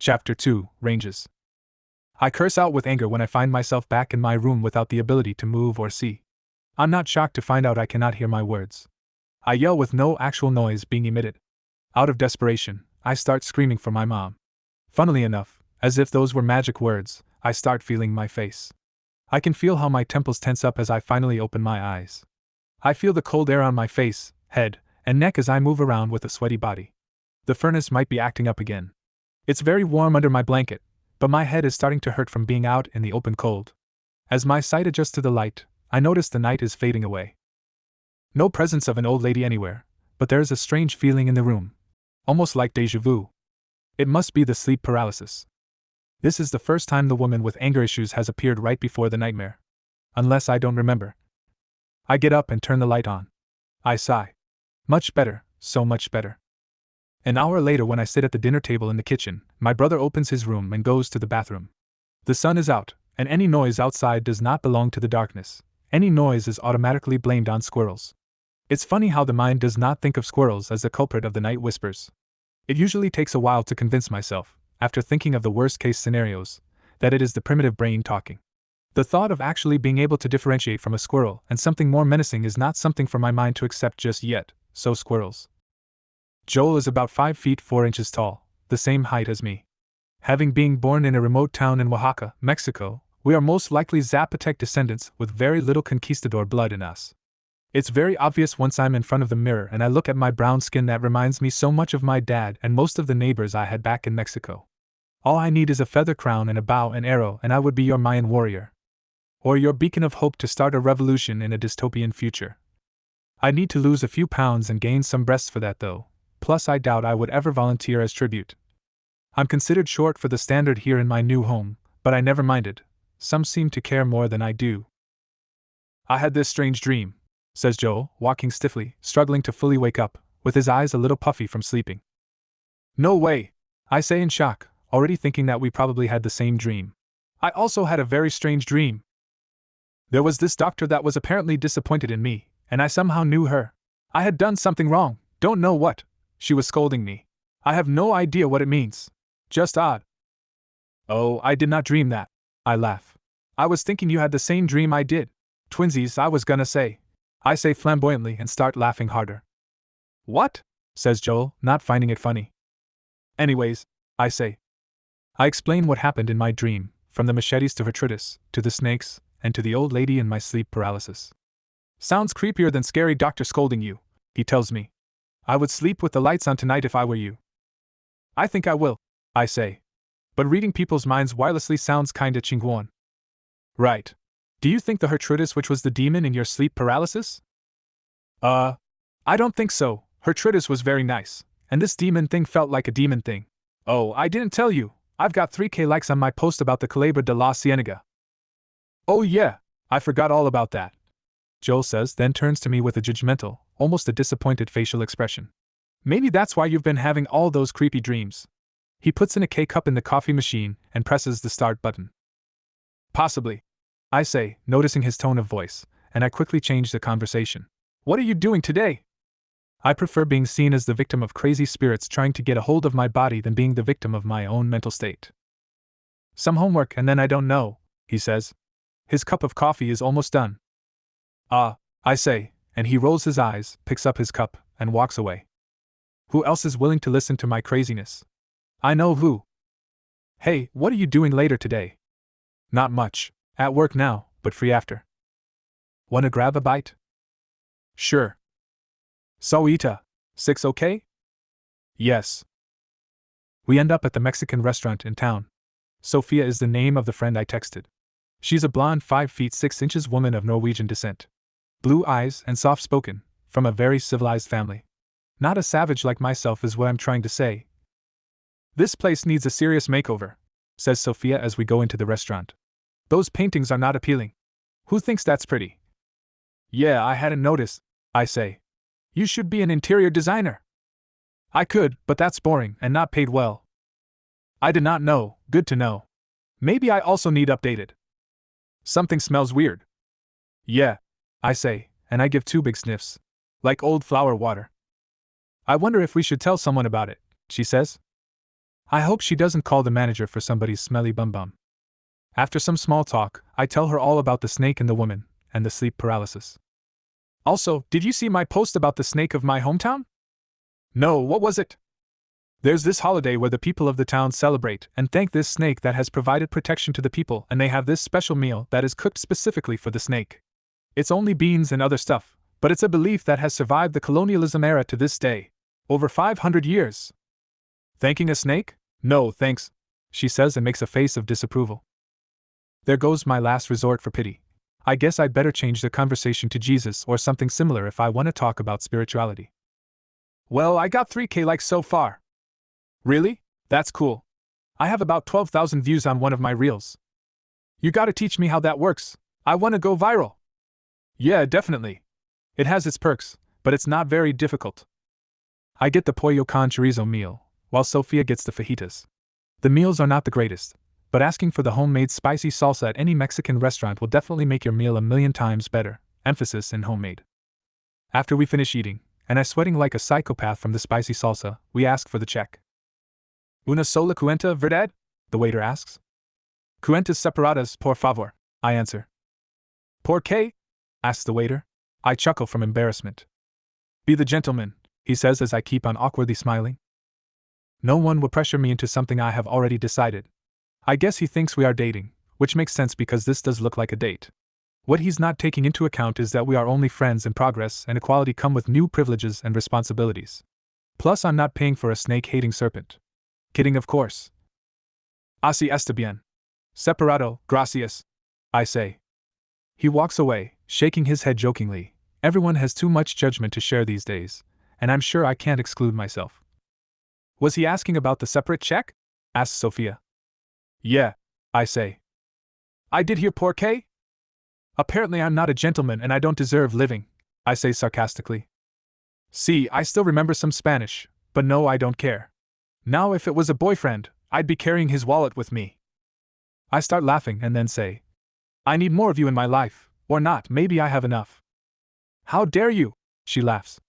Chapter 2, Ranges. I curse out with anger when I find myself back in my room without the ability to move or see. I'm not shocked to find out I cannot hear my words. I yell with no actual noise being emitted. Out of desperation, I start screaming for my mom. Funnily enough, as if those were magic words, I start feeling my face. I can feel how my temples tense up as I finally open my eyes. I feel the cold air on my face, head, and neck as I move around with a sweaty body. The furnace might be acting up again. It's very warm under my blanket, but my head is starting to hurt from being out in the open cold. As my sight adjusts to the light, I notice the night is fading away. No presence of an old lady anywhere, but there is a strange feeling in the room, almost like déjà vu. It must be the sleep paralysis. This is the first time the woman with anger issues has appeared right before the nightmare. Unless I don't remember. I get up and turn the light on. I sigh. Much better, so much better. An hour later, when I sit at the dinner table in the kitchen, my brother opens his room and goes to the bathroom. The sun is out, and any noise outside does not belong to the darkness. Any noise is automatically blamed on squirrels. It's funny how the mind does not think of squirrels as the culprit of the night whispers. It usually takes a while to convince myself, after thinking of the worst-case scenarios, that it is the primitive brain talking. The thought of actually being able to differentiate from a squirrel and something more menacing is not something for my mind to accept just yet, so squirrels. Joel is about 5 feet 4 inches tall, the same height as me. Having been born in a remote town in Oaxaca, Mexico, we are most likely Zapotec descendants with very little conquistador blood in us. It's very obvious once I'm in front of the mirror and I look at my brown skin that reminds me so much of my dad and most of the neighbors I had back in Mexico. All I need is a feather crown and a bow and arrow and I would be your Mayan warrior. Or your beacon of hope to start a revolution in a dystopian future. I need to lose a few pounds and gain some breasts for that though. Plus I doubt I would ever volunteer as tribute. I'm considered short for the standard here in my new home, but I never minded. Some seem to care more than I do. I had this strange dream, says Joel, walking stiffly, struggling to fully wake up, with his eyes a little puffy from sleeping. No way, I say in shock, already thinking that we probably had the same dream. I also had a very strange dream. There was this doctor that was apparently disappointed in me, and I somehow knew her. I had done something wrong, don't know what. She was scolding me. I have no idea what it means. Just odd. Oh, I did not dream that. I laugh. I was thinking you had the same dream I did. Twinsies, I was gonna say. I say flamboyantly and start laughing harder. What? Says Joel, not finding it funny. Anyways, I say. I explain what happened in my dream, from the machetes to Hertritis, to the snakes, and to the old lady and my sleep paralysis. Sounds creepier than scary doctor scolding you, he tells me. I would sleep with the lights on tonight if I were you. I think I will, I say. But reading people's minds wirelessly sounds kinda chingón. Right. Do you think the Hertritis which was the demon in your sleep paralysis? I don't think so. Hertritis was very nice, and this demon thing felt like a demon thing. Oh, I didn't tell you. I've got 3K likes on my post about the Culebra de la Cienega. Oh yeah, I forgot all about that, Joel says, then turns to me with a judgmental, almost a disappointed facial expression. Maybe that's why you've been having all those creepy dreams. He puts in a K-cup in the coffee machine and presses the start button. Possibly, I say, noticing his tone of voice, and I quickly change the conversation. What are you doing today? I prefer being seen as the victim of crazy spirits trying to get a hold of my body than being the victim of my own mental state. Some homework and then I don't know, he says. His cup of coffee is almost done. I say, and he rolls his eyes, picks up his cup, and walks away. Who else is willing to listen to my craziness? I know who. Hey, what are you doing later today? Not much. At work now, but free after. Wanna grab a bite? Sure. Soita. 6 okay? Yes. We end up at the Mexican restaurant in town. Sophia is the name of the friend I texted. She's a blonde 5 feet 6 inches woman of Norwegian descent. Blue eyes and soft-spoken, from a very civilized family. Not a savage like myself is what I'm trying to say. This place needs a serious makeover, says Sophia as we go into the restaurant. Those paintings are not appealing. Who thinks that's pretty? Yeah, I hadn't noticed, I say. You should be an interior designer. I could, but that's boring and not paid well. I did not know, good to know. Maybe I also need updated. Something smells weird. Yeah, I say, and I give 2 big sniffs. Like old flower water. I wonder if we should tell someone about it, she says. I hope she doesn't call the manager for somebody's smelly bum bum. After some small talk, I tell her all about the snake and the woman, and the sleep paralysis. Also, did you see my post about the snake of my hometown? No, what was it? There's this holiday where the people of the town celebrate and thank this snake that has provided protection to the people, and they have this special meal that is cooked specifically for the snake. It's only beans and other stuff, but it's a belief that has survived the colonialism era to this day. Over 500 years. Thanking a snake? No, thanks, she says and makes a face of disapproval. There goes my last resort for pity. I guess I'd better change the conversation to Jesus or something similar if I want to talk about spirituality. Well, I got 3K likes so far. Really? That's cool. I have about 12,000 views on one of my reels. You gotta teach me how that works. I wanna go viral. Yeah, definitely. It has its perks, but it's not very difficult. I get the pollo con chorizo meal, while Sophia gets the fajitas. The meals are not the greatest, but asking for the homemade spicy salsa at any Mexican restaurant will definitely make your meal a million times better. Emphasis in homemade. After we finish eating, and I sweating like a psychopath from the spicy salsa, we ask for the check. Una sola cuenta, verdad? The waiter asks. Cuentas separadas, por favor, I answer. ¿Por qué? Asks the waiter. I chuckle from embarrassment. Be the gentleman, he says as I keep on awkwardly smiling. No one will pressure me into something I have already decided. I guess he thinks we are dating, which makes sense because this does look like a date. What he's not taking into account is that we are only friends in progress and equality come with new privileges and responsibilities. Plus, I'm not paying for a snake-hating serpent. Kidding, of course. Así está bien. Separado, gracias, I say. He walks away, shaking his head jokingly. Everyone has too much judgment to share these days, and I'm sure I can't exclude myself. Was he asking about the separate check? Asks Sophia. Yeah, I say. I did hear por qué? Apparently I'm not a gentleman and I don't deserve living, I say sarcastically. See, I still remember some Spanish, but no, I don't care. Now if it was a boyfriend, I'd be carrying his wallet with me. I start laughing and then say, I need more of you in my life, or not, maybe I have enough. How dare you? She laughs.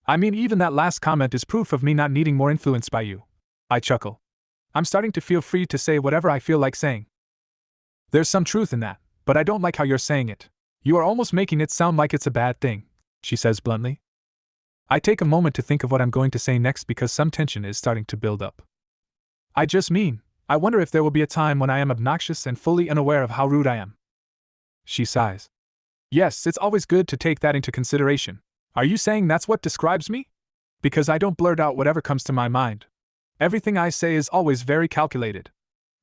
I mean, even that last comment is proof of me not needing more influence by you. I chuckle. I'm starting to feel free to say whatever I feel like saying. There's some truth in that, but I don't like how you're saying it. You are almost making it sound like it's a bad thing, she says bluntly. I take a moment to think of what I'm going to say next because some tension is starting to build up. I just mean, I wonder if there will be a time when I am obnoxious and fully unaware of how rude I am. She sighs. Yes, it's always good to take that into consideration. Are you saying that's what describes me? Because I don't blurt out whatever comes to my mind. Everything I say is always very calculated.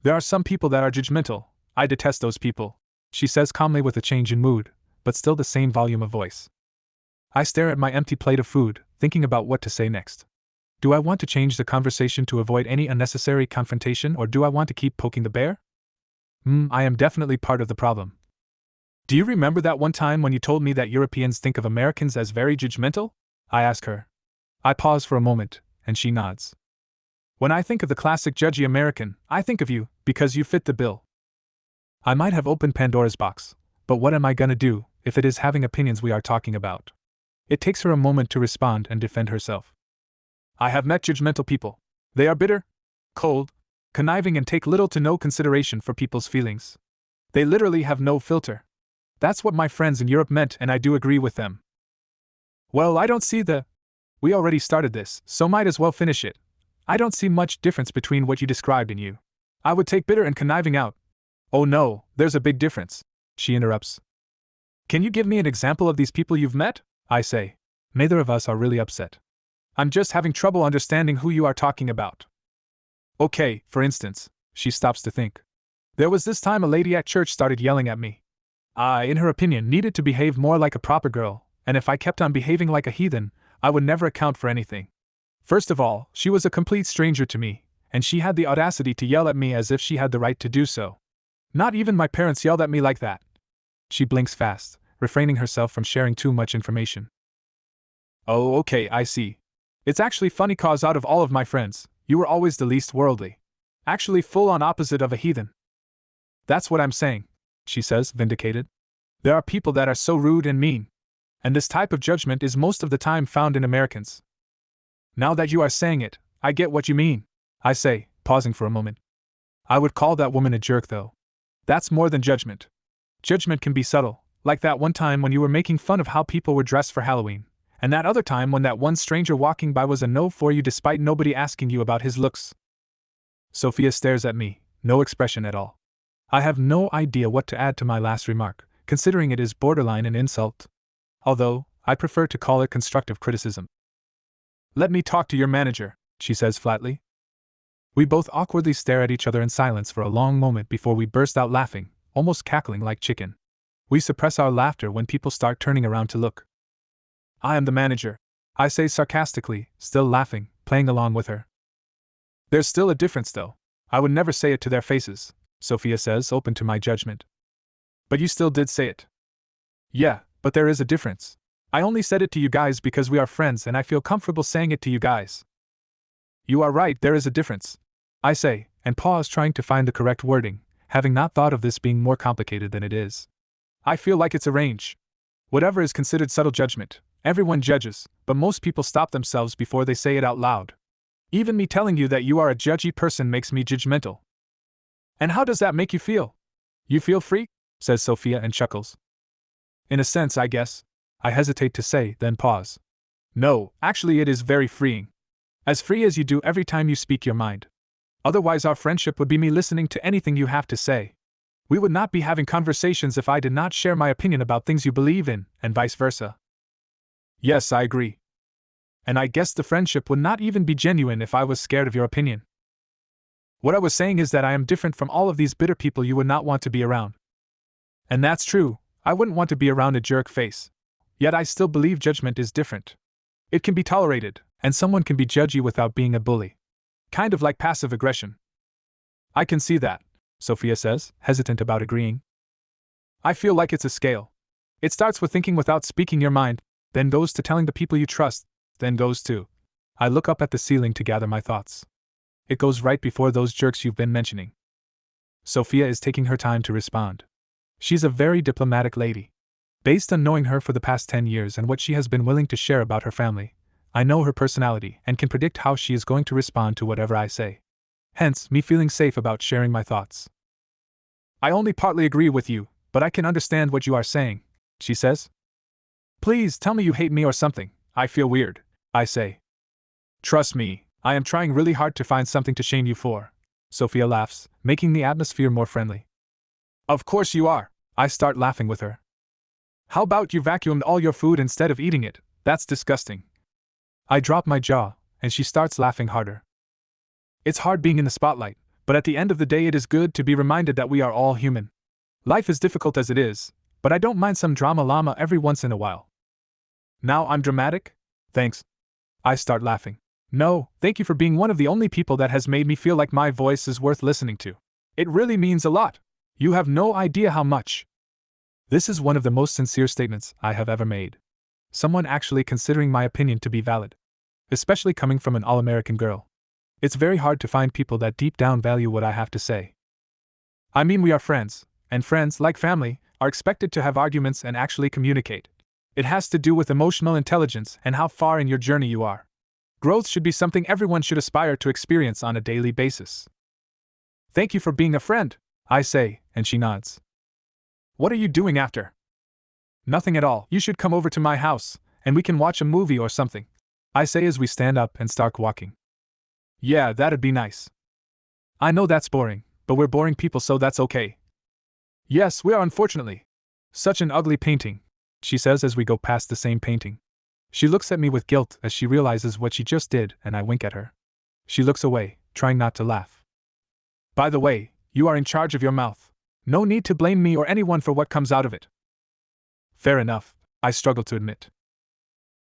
There are some people that are judgmental. I detest those people, she says calmly with a change in mood, but still the same volume of voice. I stare at my empty plate of food, thinking about what to say next. Do I want to change the conversation to avoid any unnecessary confrontation, or do I want to keep poking the bear? I am definitely part of the problem. Do you remember that one time when you told me that Europeans think of Americans as very judgmental? I ask her. I pause for a moment, and she nods. When I think of the classic judgy American, I think of you, because you fit the bill. I might have opened Pandora's box, but what am I gonna do if it is having opinions we are talking about? It takes her a moment to respond and defend herself. I have met judgmental people. They are bitter, cold, conniving, and take little to no consideration for people's feelings. They literally have no filter. That's what my friends in Europe meant, and I do agree with them. Well, I don't see the... We already started this, so might as well finish it. I don't see much difference between what you described and you. I would take bitter and conniving out. Oh no, there's a big difference, she interrupts. Can you give me an example of these people you've met? I say. Neither of us are really upset. I'm just having trouble understanding who you are talking about. Okay, for instance, she stops to think. There was this time a lady at church started yelling at me. I, in her opinion, needed to behave more like a proper girl, and if I kept on behaving like a heathen, I would never account for anything. First of all, she was a complete stranger to me, and she had the audacity to yell at me as if she had the right to do so. Not even my parents yelled at me like that. She blinks fast, refraining herself from sharing too much information. Oh, okay, I see. It's actually funny cause out of all of my friends, you were always the least worldly. Actually full-on opposite of a heathen. That's what I'm saying, she says, vindicated. There are people that are so rude and mean. And this type of judgment is most of the time found in Americans. Now that you are saying it, I get what you mean, I say, pausing for a moment. I would call that woman a jerk, though. That's more than judgment. Judgment can be subtle, like that one time when you were making fun of how people were dressed for Halloween, and that other time when that one stranger walking by was a no for you despite nobody asking you about his looks. Sophia stares at me, no expression at all. I have no idea what to add to my last remark, considering it is borderline an insult. Although, I prefer to call it constructive criticism. "Let me talk to your manager," she says flatly. We both awkwardly stare at each other in silence for a long moment before we burst out laughing, almost cackling like chicken. We suppress our laughter when people start turning around to look. "I am the manager," I say sarcastically, still laughing, playing along with her. "There's still a difference, though. I would never say it to their faces," Sophia says, open to my judgment. "But you still did say it." "Yeah, but there is a difference. I only said it to you guys because we are friends and I feel comfortable saying it to you guys." "You are right, there is a difference," I say, and pause trying to find the correct wording, having not thought of this being more complicated than it is. I feel like it's a range. Whatever is considered subtle judgment, everyone judges, but most people stop themselves before they say it out loud. Even me telling you that you are a judgy person makes me judgmental. "And how does that make you feel?" "You feel free?" says Sophia and chuckles. "In a sense, I guess," I hesitate to say, then pause. "No, actually it is very freeing. As free as you do every time you speak your mind. Otherwise our friendship would be me listening to anything you have to say. We would not be having conversations if I did not share my opinion about things you believe in, and vice versa." "Yes, I agree. And I guess the friendship would not even be genuine if I was scared of your opinion. What I was saying is that I am different from all of these bitter people you would not want to be around. And that's true, I wouldn't want to be around a jerk face. Yet I still believe judgment is different. It can be tolerated, and someone can be judgy without being a bully. Kind of like passive aggression." "I can see that," Sophia says, hesitant about agreeing. "I feel like it's a scale. It starts with thinking without speaking your mind, then goes to telling the people you trust, then goes to..." I look up at the ceiling to gather my thoughts. "It goes right before those jerks you've been mentioning." Sophia is taking her time to respond. She's a very diplomatic lady. Based on knowing her for the past 10 years and what she has been willing to share about her family, I know her personality and can predict how she is going to respond to whatever I say. Hence, me feeling safe about sharing my thoughts. "I only partly agree with you, but I can understand what you are saying," she says. "Please tell me you hate me or something, I feel weird," I say. "Trust me, I am trying really hard to find something to shame you for," Sophia laughs, making the atmosphere more friendly. "Of course you are," I start laughing with her. "How about you vacuumed all your food instead of eating it? That's disgusting." I drop my jaw, and she starts laughing harder. It's hard being in the spotlight, but at the end of the day it is good to be reminded that we are all human. Life is difficult as it is, but I don't mind some drama llama every once in a while. "Now I'm dramatic? Thanks." I start laughing. "No, thank you for being one of the only people that has made me feel like my voice is worth listening to. It really means a lot. You have no idea how much." This is one of the most sincere statements I have ever made. Someone actually considering my opinion to be valid. Especially coming from an all-American girl. It's very hard to find people that deep down value what I have to say. I mean, we are friends, and friends, like family, are expected to have arguments and actually communicate. It has to do with emotional intelligence and how far in your journey you are. Growth should be something everyone should aspire to experience on a daily basis. "Thank you for being a friend," I say, and she nods. "What are you doing after?" "Nothing at all. You should come over to my house, and we can watch a movie or something," I say as we stand up and start walking. "Yeah, that'd be nice." "I know that's boring, but we're boring people, so that's okay." "Yes, we are, unfortunately. Such an ugly painting," she says as we go past the same painting. She looks at me with guilt as she realizes what she just did, and I wink at her. She looks away, trying not to laugh. "By the way, you are in charge of your mouth. No need to blame me or anyone for what comes out of it." "Fair enough," I struggle to admit.